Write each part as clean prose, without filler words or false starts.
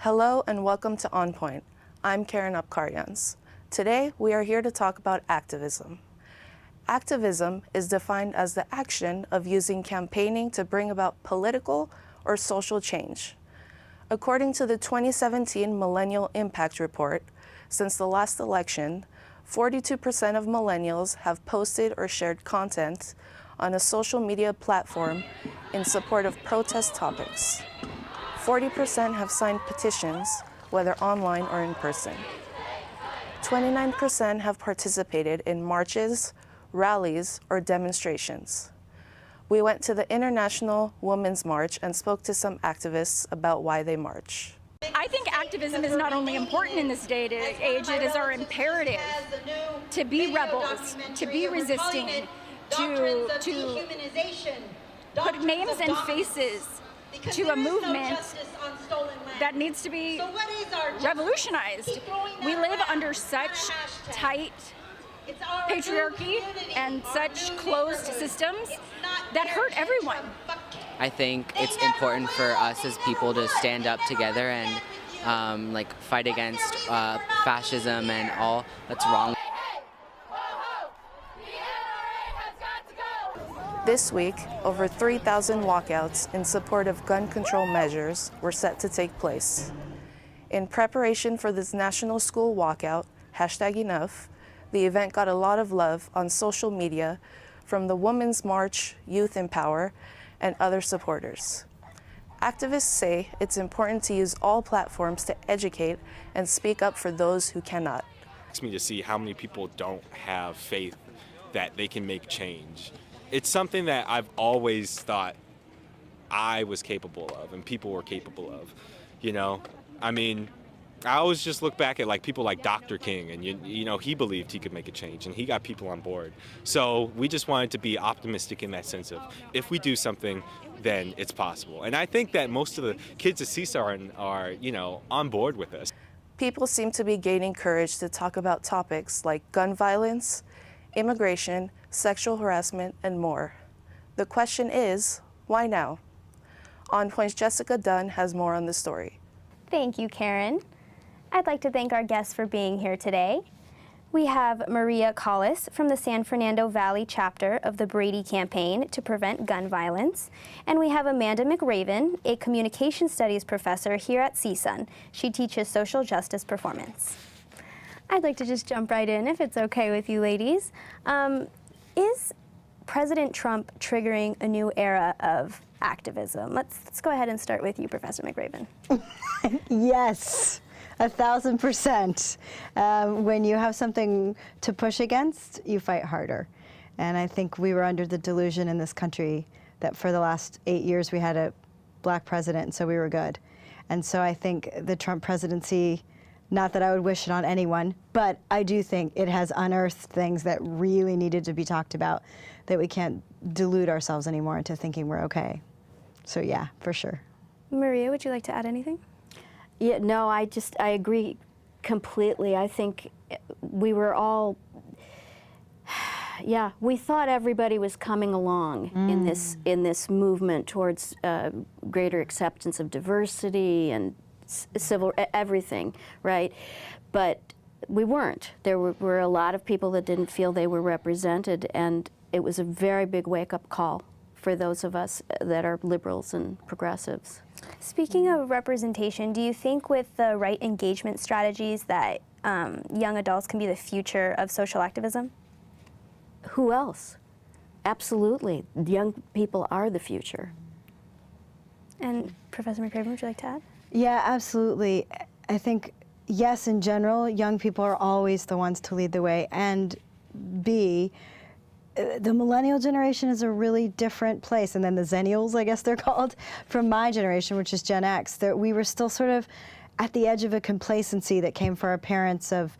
Hello and welcome to On Point. I'm Karen Abcarians. Today we are here to talk about activism. Activism is defined as the action of using campaigning to bring about political or social change. According to the 2017 Millennial Impact Report, since the last election, 42% of millennials have posted or shared content on a social media platform in support of protest topics. 40% have signed petitions, whether online or in person. 29% have participated in marches, rallies, or demonstrations. We went to the International Women's March and spoke to some activists about why they march. I think activism is not only important in this day and age, it is our imperative to be rebels, to be resisting, to put names and faces to a movement that needs to be revolutionized. We live under such tight patriarchy and such closed systems that hurt everyone. I think it's important for us as people to stand up together and fight against fascism and all that's wrong. This week, over 3,000 walkouts in support of gun control measures were set to take place. In preparation for this national school walkout, #Enough, the event got a lot of love on social media from the Women's March, Youth Empower, and other supporters. Activists say it's important to use all platforms to educate and speak up for those who cannot. It makes me to see how many people don't have faith that they can make change. It's something that I've always thought I was capable of and people were capable of, you know? I mean, I always just look back at people like Dr. King and, he believed he could make a change and he got people on board. So we just wanted to be optimistic in that sense of if we do something, then it's possible. And I think that most of the kids at CSUN are, on board with us. People seem to be gaining courage to talk about topics like gun violence, immigration, sexual harassment, and more. The question is, why now? On Point's Jessica Dunn has more on the story. Thank you, Karen. I'd like to thank our guests for being here today. We have Maria Collis from the San Fernando Valley chapter of the Brady Campaign to Prevent Gun Violence. And we have Amanda McRaven, a communication studies professor here at CSUN. She teaches social justice performance. I'd like to just jump right in, if it's okay with you ladies. Is President Trump triggering a new era of activism? Let's go ahead and start with you, Professor McRaven. Yes, 1,000%. When you have something to push against, you fight harder. And I think we were under the delusion in this country that for the last 8 years we had a black president, and so we were good. And so I think the Trump presidency, not that I would wish it on anyone, but I do think it has unearthed things that really needed to be talked about, that we can't delude ourselves anymore into thinking we're okay. So yeah, for sure. Maria, would you like to add anything? Yeah, no, I agree completely. I think we were all, we thought everybody was coming along in this movement towards greater acceptance of diversity and civil everything, right? But we weren't. There were a lot of people that didn't feel they were represented, and it was a very big wake-up call for those of us that are liberals and progressives. Speaking of representation, do you think with the right engagement strategies that young adults can be the future of social activism? Who else? Absolutely. Young people are the future. And Professor McRaven, would you like to add? Yeah, absolutely. I think, yes, in general, young people are always the ones to lead the way. And B, the millennial generation is a really different place. And then the Zennials, I guess they're called, from my generation, which is Gen X, that we were still sort of at the edge of a complacency that came for our parents of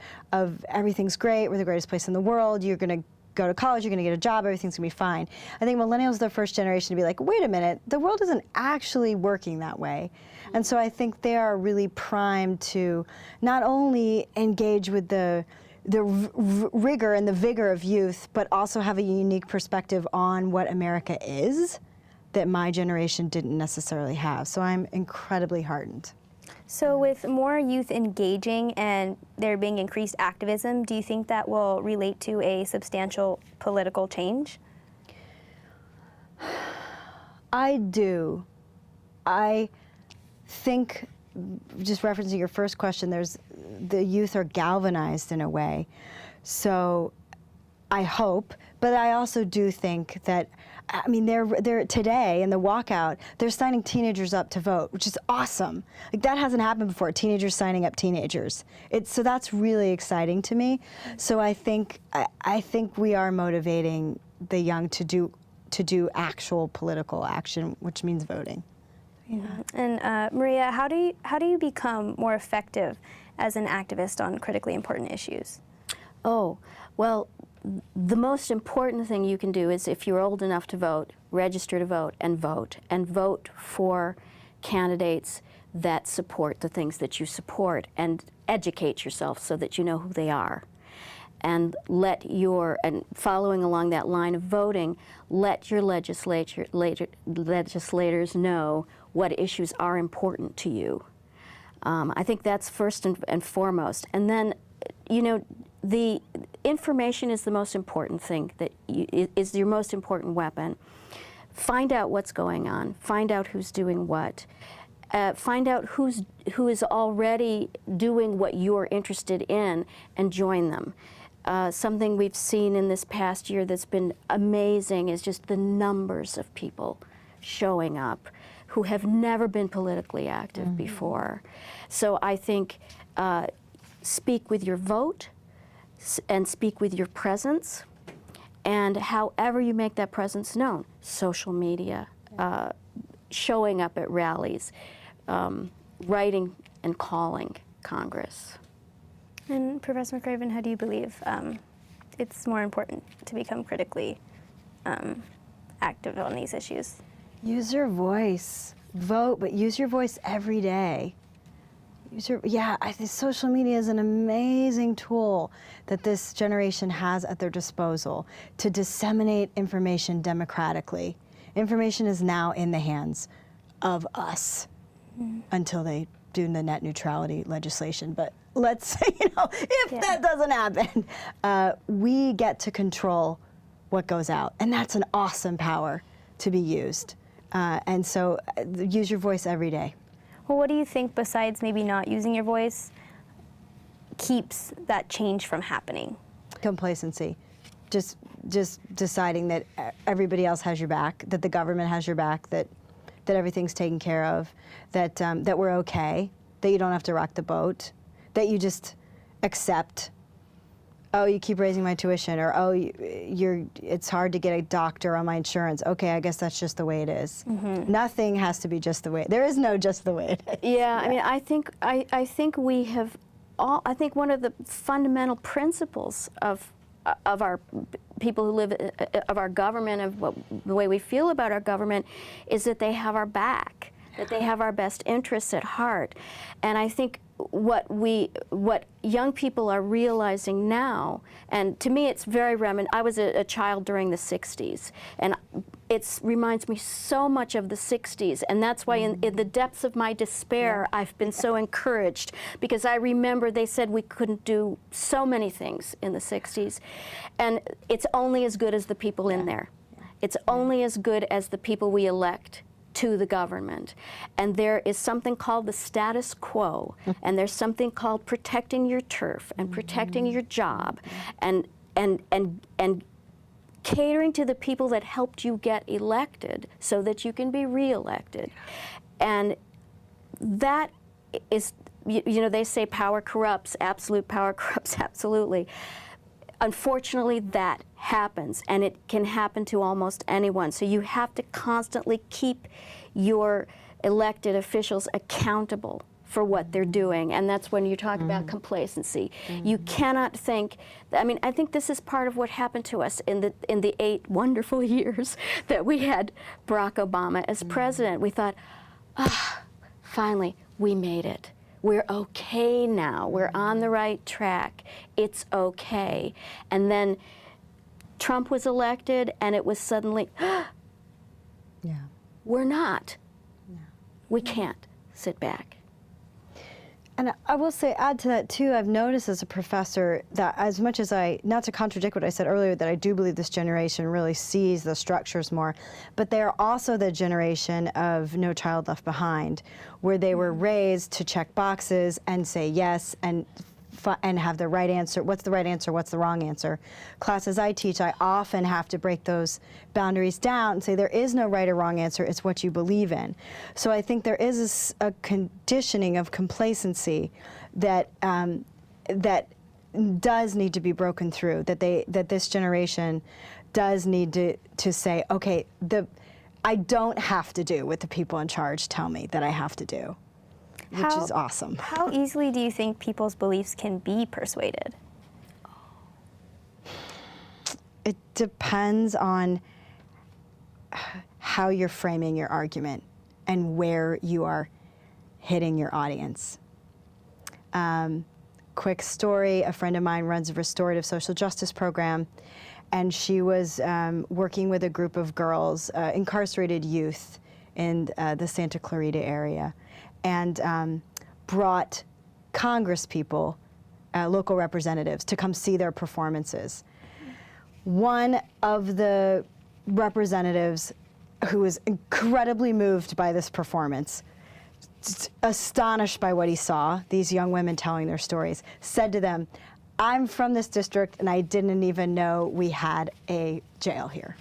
everything's great, we're the greatest place in the world, you're going to go to college, you're going to get a job, everything's going to be fine. I think millennials are the first generation to be like, wait a minute, the world isn't actually working that way. And so I think they are really primed to not only engage with the rigor and the vigor of youth, but also have a unique perspective on what America is that my generation didn't necessarily have. So I'm incredibly heartened. So with more youth engaging and there being increased activism, do you think that will relate to a substantial political change? I do. I think, just referencing your first question, the youth are galvanized in a way. So I hope, but I also do think that, I mean, they're today in the walkout, they're signing teenagers up to vote, which is awesome. Like, that hasn't happened before, teenagers signing up teenagers. So that's really exciting to me. So I think we are motivating the young to do actual political action, which means voting. Yeah. And Maria, how do you become more effective as an activist on critically important issues? Oh, well, the most important thing you can do is, if you're old enough to vote, register to vote, and vote for candidates that support the things that you support, and educate yourself so that you know who they are. And and following along that line of voting, let your legislators know what issues are important to you. I think that's first and foremost. And then, you know, the information is the most important thing, is your most important weapon. Find out what's going on. Find out who's doing what. Find out who is already doing what you're interested in, and join them. Something we've seen in this past year that's been amazing is just the numbers of people showing up who have never been politically active before. So I think speak with your vote, and speak with your presence, and however you make that presence known, social media, showing up at rallies, writing and calling Congress. And Professor McRaven, how do you believe it's more important to become critically active on these issues? Use your voice. Vote, but use your voice every day. I think social media is an amazing tool that this generation has at their disposal to disseminate information democratically. Information is now in the hands of us until they do the net neutrality legislation. But let's say, if that doesn't happen, we get to control what goes out. And that's an awesome power to be used. And so use your voice every day. Well, what do you think, besides maybe not using your voice, keeps that change from happening? Complacency. Just deciding that everybody else has your back, that the government has your back, that everything's taken care of, that we're okay, that you don't have to rock the boat, that you just accept, oh, you keep raising my tuition, or oh, it's hard to get a doctor on my insurance. Okay, I guess that's just the way it is. Nothing has to be just the way. There is no just the way it is. Yeah, I mean, I think we have all. I think one of the fundamental principles of our people who live, of our government, of the way we feel about our government, is that they have our back, that they have our best interests at heart, and I think what young people are realizing now, and to me it's very I was a child during the 60s, and it reminds me so much of the 60s, and that's why in the depths of my despair, I've been so encouraged, because I remember they said we couldn't do so many things in the 60s, and it's only as good as the people in there. It's only as good as the people we elect to the government. And there is something called the status quo, and there's something called protecting your turf and protecting your job, and catering to the people that helped you get elected so that you can be reelected. And that is, they say power corrupts, absolute power corrupts absolutely. Unfortunately, that happens, and it can happen to almost anyone. So you have to constantly keep your elected officials accountable for what they're doing, and that's when you talk about complacency. You cannot think. I mean, I think this is part of what happened to us in the 8 wonderful years that we had Barack Obama as president. We thought, finally, we made it. We're okay now. We're on the right track. It's okay. And then Trump was elected, and it was suddenly, we're not. We can't sit back. And I will say, add to that too, I've noticed as a professor that as much as not to contradict what I said earlier, that I do believe this generation really sees the structures more, but they are also the generation of No Child Left Behind, where they were raised to check boxes and say yes and have the right answer. What's the right answer? What's the wrong answer? Classes I teach, I often have to break those boundaries down and say there is no right or wrong answer. It's what you believe in. So I think there is a conditioning of complacency that that does need to be broken through. That this generation does need to say, okay, I don't have to do what the people in charge tell me that I have to do. Which is awesome. How easily do you think people's beliefs can be persuaded? It depends on how you're framing your argument and where you are hitting your audience. Quick story, a friend of mine runs a restorative social justice program, and she was working with a group of girls, incarcerated youth in the Santa Clarita area, and brought Congress people, local representatives, to come see their performances. One of the representatives, who was incredibly moved by this performance, astonished by what he saw, these young women telling their stories, said to them, "I'm from this district and I didn't even know we had a jail here."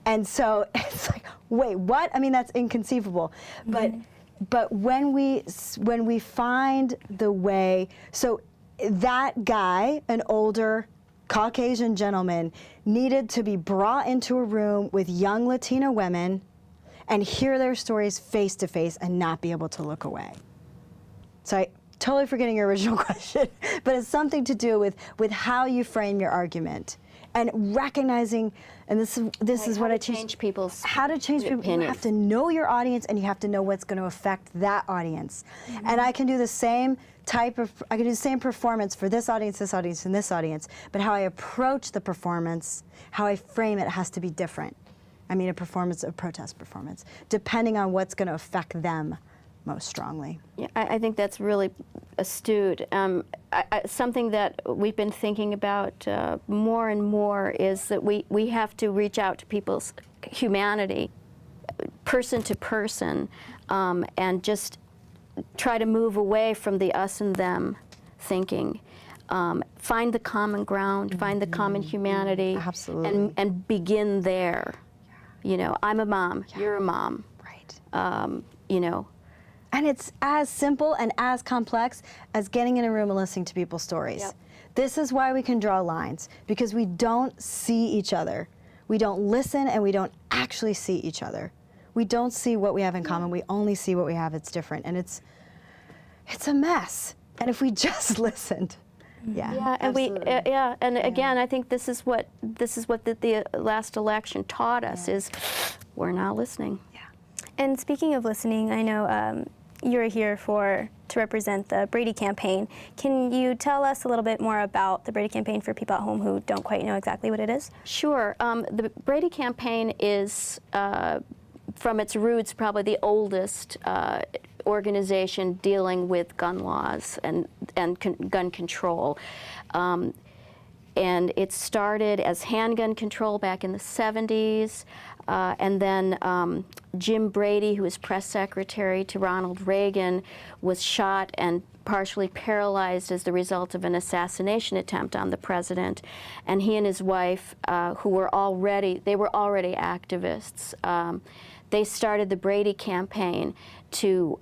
And so it's like, wait, what? I mean, that's inconceivable. But when we find the way, so that guy, an older Caucasian gentleman, needed to be brought into a room with young Latina women and hear their stories face to face and not be able to look away. So I totally forgetting your original question, but it's something to do with how you frame your argument. And recognizing, and this is what I teach. Change people's how to change people. opinions. You have to know your audience, and you have to know what's going to affect that audience. And I can do the same performance for this audience, and this audience. But how I approach the performance, how I frame it, has to be different. I mean, a protest performance, depending on what's going to affect them most strongly. Yeah, I think that's really astute. Something that we've been thinking about more and more is that we have to reach out to people's humanity, person to person, and just try to move away from the us and them thinking. Find the common ground, find the common humanity, Absolutely. and begin there. You know, I'm a mom, you're a mom. Right. You know. And it's as simple and as complex as getting in a room and listening to people's stories. Yep. This is why we can draw lines, because we don't see each other. We don't listen, and we don't actually see each other. We don't see what we have in common. We only see what we have that's different, and it's a mess. And if we just listened, Yeah, and again, I think this is what the last election taught us is we're not listening. Yeah. And speaking of listening, I know you're here to represent the Brady campaign. Can you tell us a little bit more about the Brady campaign for people at home who don't quite know exactly what it is? Sure. The Brady campaign is, from its roots, probably the oldest organization dealing with gun laws and gun control. And it started as handgun control back in the 70s. And then Jim Brady, who was press secretary to Ronald Reagan, was shot and partially paralyzed as the result of an assassination attempt on the president. And he and his wife, who were already activists, they started the Brady campaign to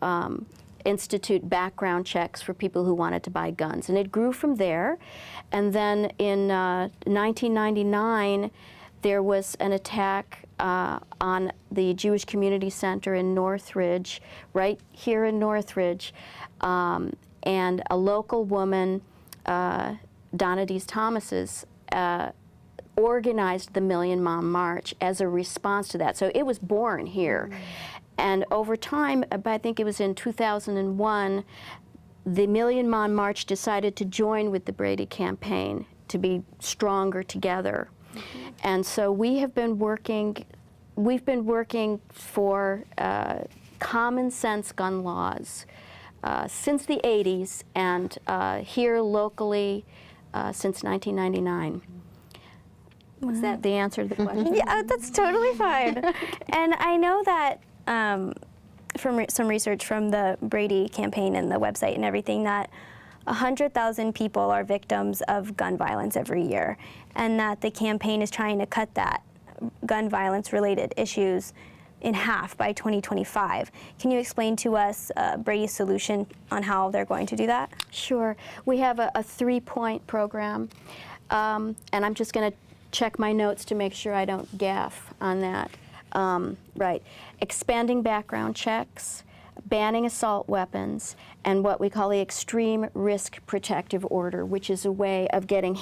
institute background checks for people who wanted to buy guns. And it grew from there. And then in 1999, there was an attack on the Jewish Community Center in Northridge, right here in Northridge, and a local woman, Donna Dees Thomas's, organized the Million Mom March as a response to that. So it was born here. And over time, I think it was in 2001, the Million Mom March decided to join with the Brady campaign to be stronger together. And so we've been working for common sense gun laws since the 80s, and here locally since 1999. Was that the answer to the question? Yeah, that's totally fine. And I know that from some research from the Brady campaign and the website and everything, that 100,000 people are victims of gun violence every year, and that the campaign is trying to cut that gun violence related issues in half by 2025. Can you explain to us Brady's solution on how they're going to do that? Sure. We have a 3-point program, and I'm just going to check my notes to make sure I don't gaffe on that. Right. Expanding background checks, banning assault weapons, and what we call the extreme risk protective order, which is a way of getting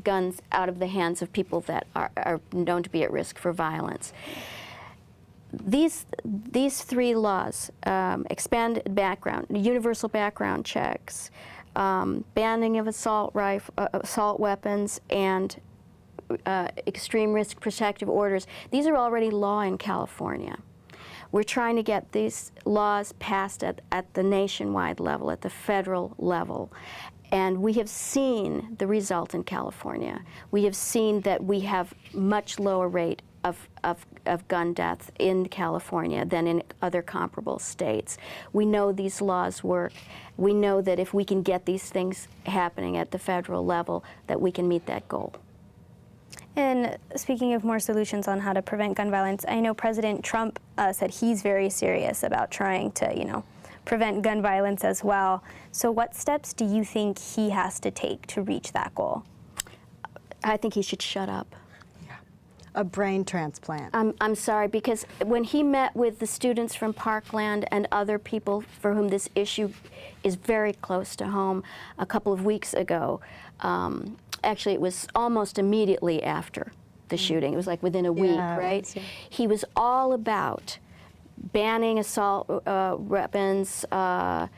guns out of the hands of people that are known to be at risk for violence. These 3 laws, expanded background, universal background checks, banning of assault weapons, and extreme risk protective orders, these are already law in California. We're trying to get these laws passed at the nationwide level, at the federal level. And we have seen the result in California. We have seen that we have much lower rate of gun death in California than in other comparable states. We know these laws work. We know that if we can get these things happening at the federal level, that we can meet that goal. And speaking of more solutions on how to prevent gun violence, I know President Trump said he's very serious about trying to, prevent gun violence as well. So what steps do you think he has to take to reach that goal? I think he should shut up. A brain transplant. I'm sorry, because when he met with the students from Parkland and other people for whom this issue is very close to home a couple of weeks ago, actually it was almost immediately after the shooting. It was like within a week, right? He was all about banning assault weapons, at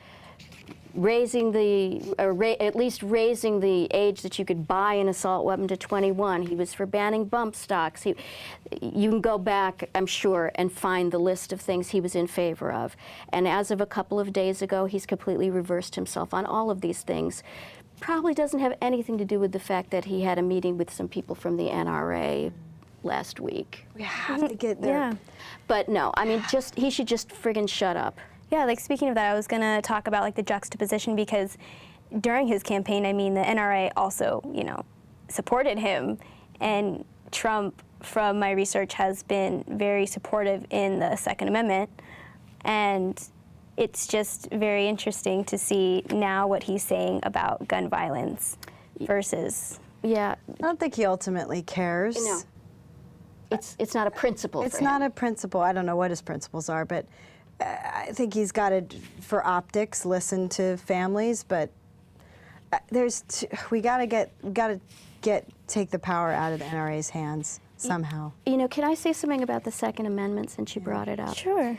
least raising the age that you could buy an assault weapon to 21. He was for banning bump stocks. You can go back, I'm sure, and find the list of things he was in favor of. And as of a couple of days ago, he's completely reversed himself on all of these things. Probably doesn't have anything to do with the fact that he had a meeting with some people from the NRA last week. We have to get there. Yeah. But no, I mean, he should just friggin' shut up. Yeah, like speaking of that, I was going to talk about like the juxtaposition, because during his campaign, I mean, the NRA also, supported him, and Trump, from my research, has been very supportive in the Second Amendment, and it's just very interesting to see now what he's saying about gun violence versus. Yeah. I don't think he ultimately cares. No. It's not a principle. It's not a principle. I don't know what his principles are, but I think he's got to, for optics, listen to families. But we got to take the power out of the NRA's hands somehow. Can I say something about the Second Amendment since you brought it up? Sure.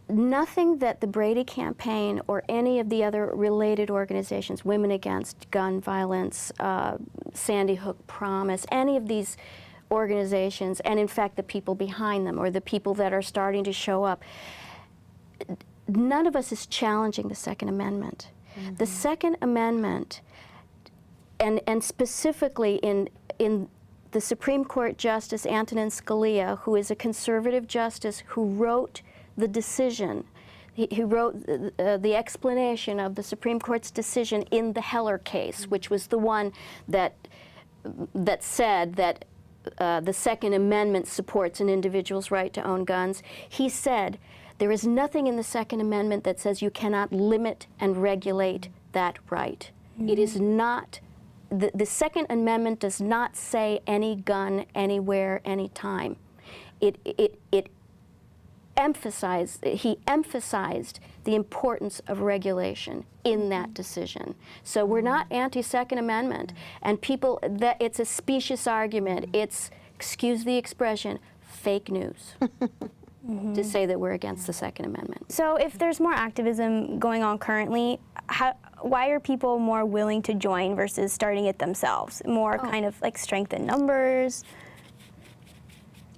Nothing that the Brady campaign or any of the other related organizations, Women Against Gun Violence, Sandy Hook Promise, any of these organizations, and in fact the people behind them or the people that are starting to show up, none of us is challenging the Second Amendment. Mm-hmm. The Second Amendment, and specifically in the Supreme Court Justice Antonin Scalia, who is a conservative justice who wrote the decision, he wrote the explanation of the Supreme Court's decision in the Heller case, which was the one that said that the Second Amendment supports an individual's right to own guns. He said, there is nothing in the Second Amendment that says you cannot limit and regulate that right. Mm-hmm. It is not, the Second Amendment does not say any gun, anywhere, anytime. He emphasized the importance of regulation in that decision. So we're not anti-Second Amendment, and people, that it's a specious argument. It's, excuse the expression, fake news to say that we're against the Second Amendment. So if there's more activism going on currently, why are people more willing to join versus starting it themselves? More kind of like strength in numbers?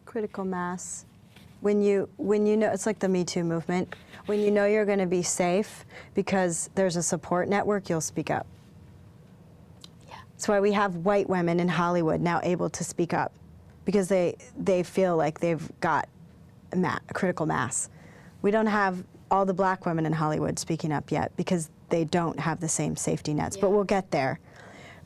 Critical mass. When you know, it's like the Me Too movement. When you know you're going to be safe because there's a support network, you'll speak up. Yeah. That's why we have white women in Hollywood now able to speak up, because they feel like they've got critical mass. We don't have all the black women in Hollywood speaking up yet because they don't have the same safety nets, but we'll get there.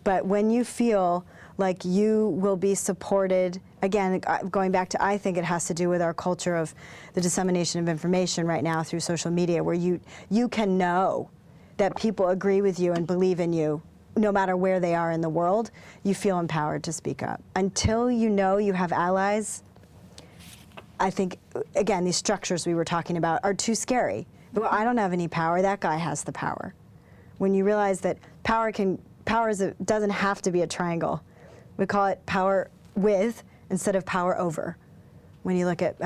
But when you feel like you will be supported, again, going back to, I think it has to do with our culture of the dissemination of information right now through social media, where you can know that people agree with you and believe in you no matter where they are in the world. You feel empowered to speak up. Until you know you have allies, I think, again, these structures we were talking about are too scary. Well, I don't have any power, that guy has the power. When you realize that power doesn't have to be a triangle. We call it power with instead of power over. When you look at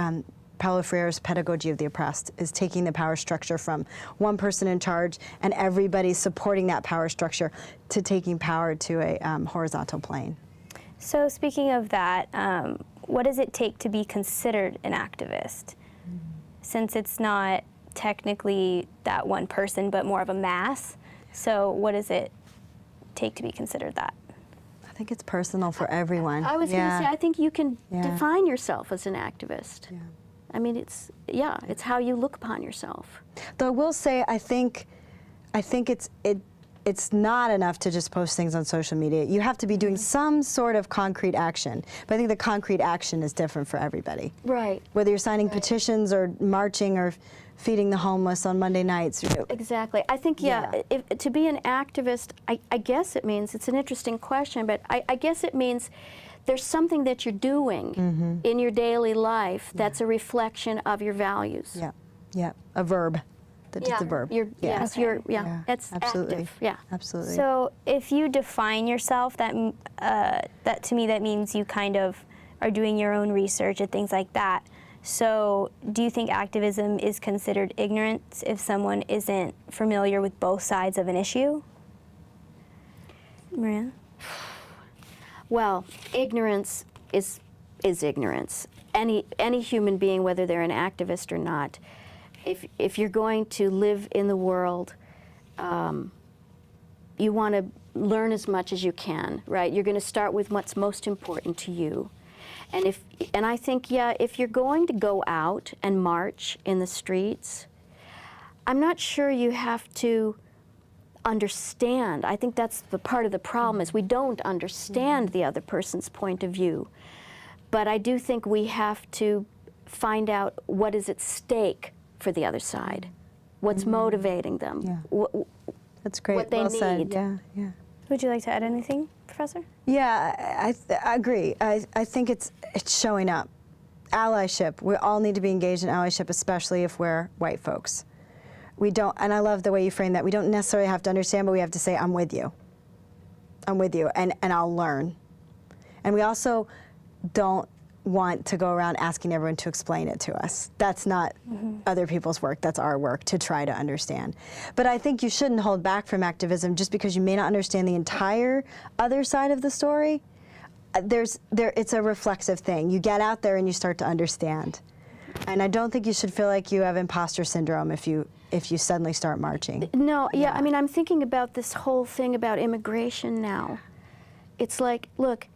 Paulo Freire's Pedagogy of the Oppressed, is taking the power structure from one person in charge and everybody supporting that power structure to taking power to a horizontal plane. So speaking of that, what does it take to be considered an activist? Since it's not technically that one person, but more of a mass, so what does it take to be considered that? I think it's personal for everyone. I was going to say, I think you can Yeah. define yourself as an activist. Yeah. I mean, it's how you look upon yourself. Though I will say, I think it's not enough to just post things on social media. You have to be doing some sort of concrete action. But I think the concrete action is different for everybody. Right. Whether you're signing petitions or marching or feeding the homeless on Monday nights. Exactly. I think, to be an activist, I guess it means, it's an interesting question, but I guess it means there's something that you're doing in your daily life that's a reflection of your values. Yeah, a verb. It's a verb. That's absolutely. active. Yeah, absolutely. So if you define yourself, that to me that means you kind of are doing your own research and things like that. So do you think activism is considered ignorance if someone isn't familiar with both sides of an issue? Maria? Well, ignorance is ignorance. Any human being, whether they're an activist or not, if you're going to live in the world, you want to learn as much as you can, right? You're going to start with what's most important to you. And I think, if you're going to go out and march in the streets, I'm not sure you have to understand. I think that's the part of the problem, is we don't understand the other person's point of view. But I do think we have to find out what is at stake for the other side, what's motivating them, That's great. what they need. Yeah. Would you like to add anything, Professor? Yeah, I agree. I think it's showing up. Allyship. We all need to be engaged in allyship, especially if we're white folks. We don't, and I love the way you frame that. We don't necessarily have to understand, but we have to say, I'm with you. I'm with you, and I'll learn. And we also don't want to go around asking everyone to explain it to us. That's not other people's work, that's our work to try to understand. But I think you shouldn't hold back from activism just because you may not understand the entire other side of the story. It's a reflexive thing. You get out there and you start to understand. And I don't think you should feel like you have imposter syndrome if you suddenly start marching. No, I mean, I'm thinking about this whole thing about immigration now. It's like, look,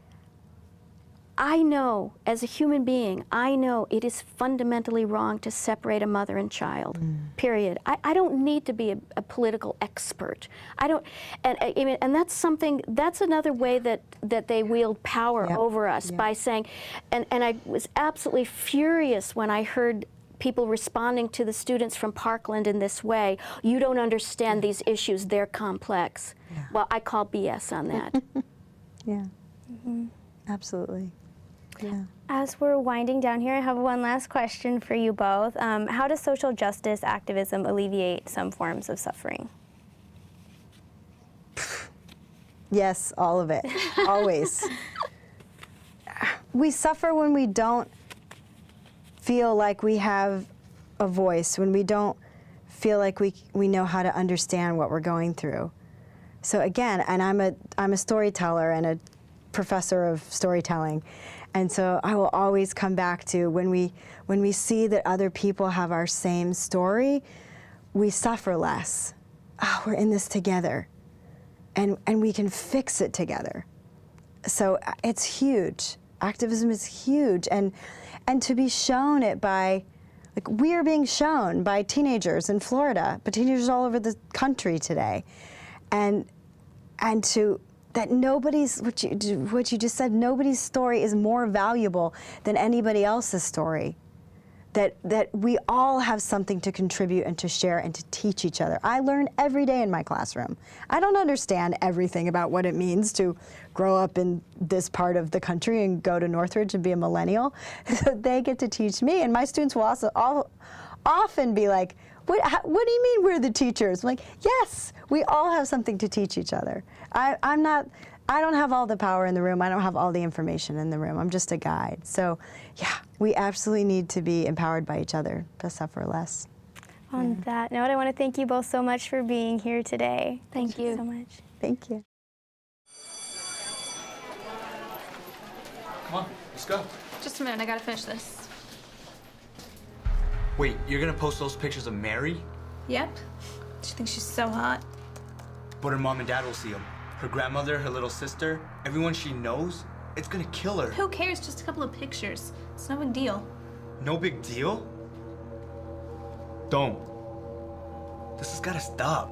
I know, as a human being, I know it is fundamentally wrong to separate a mother and child, period. I don't need to be a political expert. I don't, and that's something, that's another way that they wield power over us by saying, and I was absolutely furious when I heard people responding to the students from Parkland in this way. You don't understand these issues, they're complex. Well, I call BS on that. Absolutely. Yeah. As we're winding down here, I have one last question for you both. How does social justice activism alleviate some forms of suffering? Yes, all of it, always. We suffer when we don't feel like we have a voice, when we don't feel like we know how to understand what we're going through. So again, and I'm a storyteller and a professor of storytelling, And so I will always come back to when we see that other people have our same story, we suffer less. Oh, we're in this together, and we can fix it together. So it's huge. Activism is huge, and to be shown it by, like, we are being shown by teenagers in Florida, but teenagers all over the country today, and to that nobody's, what you just said, nobody's story is more valuable than anybody else's story. That we all have something to contribute and to share and to teach each other. I learn every day in my classroom. I don't understand everything about what it means to grow up in this part of the country and go to Northridge and be a millennial. So they get to teach me, and my students will also often be like, what do you mean we're the teachers? I'm like, yes, we all have something to teach each other. I don't have all the power in the room. I don't have all the information in the room. I'm just a guide. So, yeah, we absolutely need to be empowered by each other to suffer less. On that note, I want to thank you both so much for being here today. Thank you so much. Thank you. Come on, let's go. Just a minute, I gotta finish this. Wait, you're gonna post those pictures of Mary? Yep. She thinks she's so hot. But her mom and dad will see them. Her grandmother, her little sister, everyone she knows, it's gonna kill her. Who cares? Just a couple of pictures. It's no big deal. No big deal? Don't. This has gotta stop.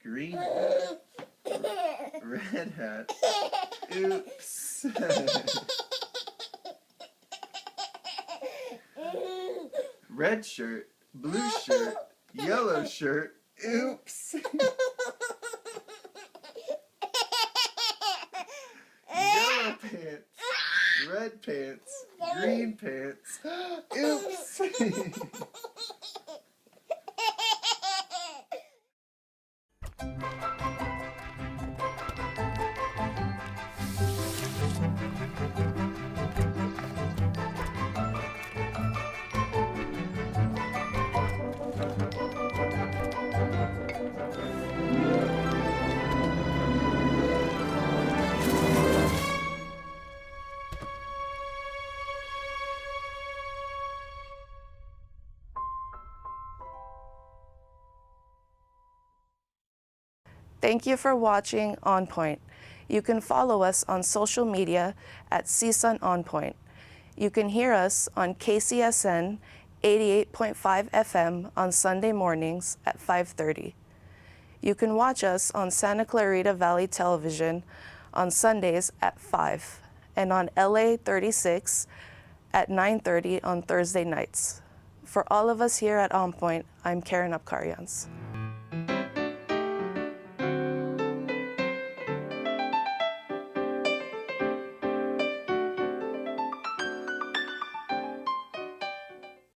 Green hat. Red hat. Oops. Red shirt. Blue shirt. Yellow shirt. Oops. Yellow pants. Red pants. Green pants. Oops. Thank you for watching On Point. You can follow us on social media at CSUN On Point. You can hear us on KCSN 88.5 FM on Sunday mornings at 5:30. You can watch us on Santa Clarita Valley Television on Sundays at 5 and on LA 36 at 9:30 on Thursday nights. For all of us here at On Point, I'm Karen Abcarians.